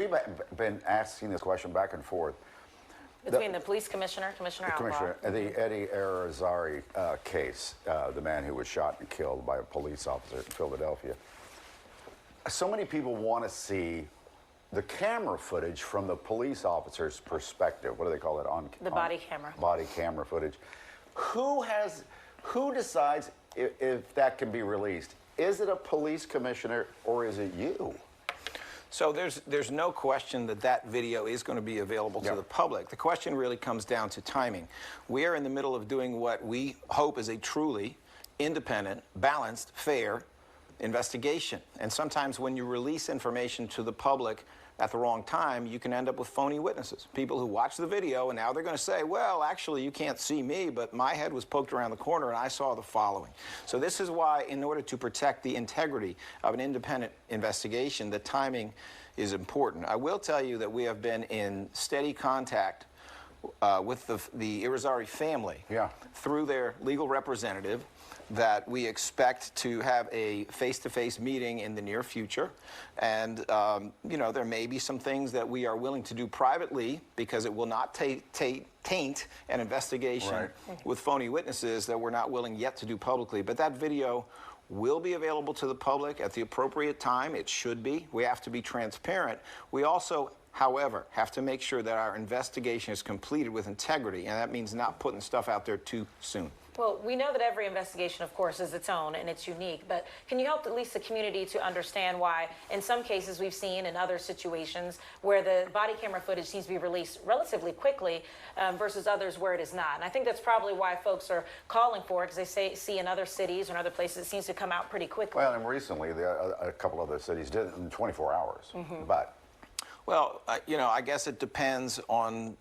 people have been asking this question back and forth. Between the police commissioner, Commissioner Outlaw. The Eddie Irizarry case, the man who was shot and killed by a police officer in Philadelphia. So many people want to see the camera footage from the police officer's perspective. What do they call it? The body camera. Body camera footage. Who decides if that can be released? Is it a police commissioner or is it you? So there's no question that that video is going to be available to the public. The question really comes down to timing. We are in the middle of doing what we hope is a truly independent, balanced, fair investigation. And sometimes when you release information to the public at the wrong time, you can end up with phony witnesses. People who watch the video and now they're going to say, well, actually, you can't see me, but my head was poked around the corner and I saw the following. So this is why, in order to protect the integrity of an independent investigation, the timing is important. I will tell you that we have been in steady contact with the Irizarry family through their legal representative, that we expect to have a face-to-face meeting in the near future. And, you know, there may be some things that we are willing to do privately because it will not taint an investigation with phony witnesses that we're not willing yet to do publicly. But that video will be available to the public at the appropriate time. It should be. We have to be transparent. We also, however, have to make sure that our investigation is completed with integrity, and that means not putting stuff out there too soon. Well, we know that every investigation, of course, is its own and it's unique, but can you help at least the community to understand why, in some cases we've seen in other situations where the body camera footage seems to be released relatively quickly versus others where it is not? And I think that's probably why folks are calling for it, because they see in other cities or in other places it seems to come out pretty quickly. Well, and recently a couple other cities did it in 24 hours. But well, you know, I guess it depends on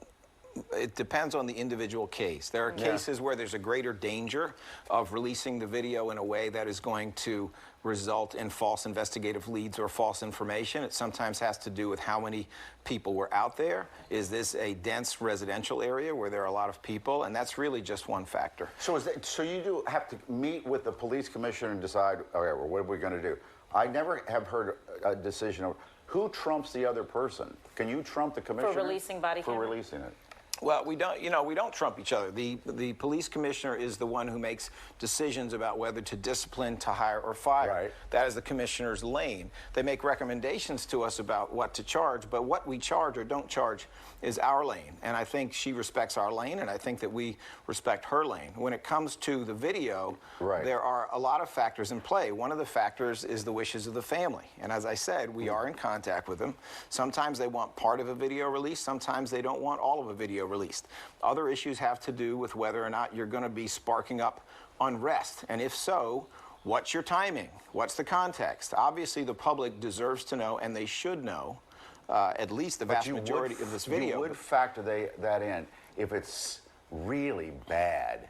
the individual case. There are cases where there's a greater danger of releasing the video in a way that is going to result in false investigative leads or false information. It sometimes has to do with how many people were out there. Is this a dense residential area where there are a lot of people? And that's really just one factor. So, so you do have to meet with the police commissioner and decide, okay, well, what are we going to do? I never have heard a decision of who trumps the other person. Can you trump the commissioner? For releasing body camera? For releasing it. Well, we don't, you know, we don't trump each other. The police commissioner is the one who makes decisions about whether to discipline, to hire, or fire. Right. That is the commissioner's lane. They make recommendations to us about what to charge, but what we charge or don't charge is our lane. And I think she respects our lane, and I think that we respect her lane. When it comes to the video, there are a lot of factors in play. One of the factors is the wishes of the family. And as I said, we are in contact with them. Sometimes they want part of a video release. Sometimes they don't want all of a video released. Other issues have to do with whether or not you're going to be sparking up unrest. And if so, what's your timing? What's the context? Obviously, the public deserves to know, and they should know, at least the vast majority of this video. You would factor that in. If it's really bad,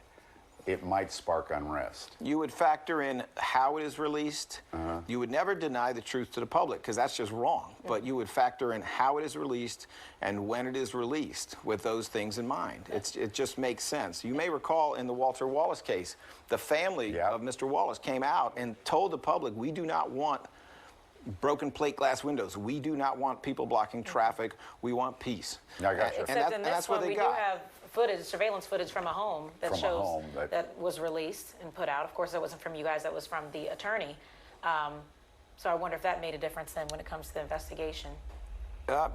it might spark unrest. You would factor in how it is released. You would never deny the truth to the public, because that's just wrong. But you would factor in how it is released and when it is released with those things in mind. It just makes sense. You may recall in the Walter Wallace case, the family of Mr. Wallace came out and told the public, we do not want broken plate glass windows. We do not want people blocking traffic. We want peace. I got you. Except in this one, we do have footage, surveillance footage from a home that shows that was released and put out. Of course, that wasn't from you guys. That was from the attorney. So I wonder if that made a difference then when it comes to the investigation.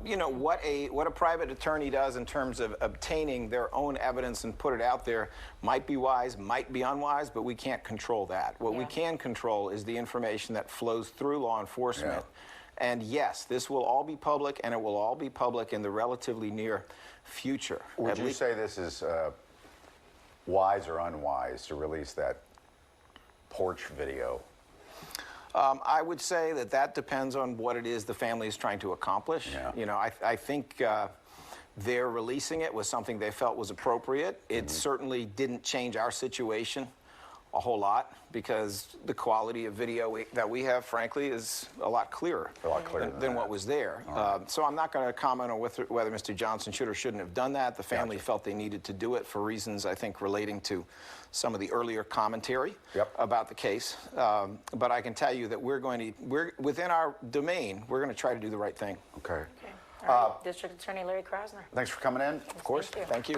You know, what a private attorney does in terms of obtaining their own evidence and put it out there might be wise, might be unwise, but we can't control that. What we can control is the information that flows through law enforcement. And yes, this will all be public, and it will all be public in the relatively near future. Would you say this is wise or unwise to release that porch video? I would say that depends on what it is the family is trying to accomplish. You know, I think their releasing it was something they felt was appropriate. It certainly didn't change our situation a whole lot, because the quality of video that we have, frankly, is a lot clearer, than what was there. So I'm not going to comment on whether Mr. Johnson should or shouldn't have done that. The family felt they needed to do it for reasons, I think, relating to some of the earlier commentary about the case. But I can tell you that we're within our domain, we're going to try to do the right thing. Okay. All right. District Attorney Larry Krasner. Thanks for coming in. Of course. Thank you.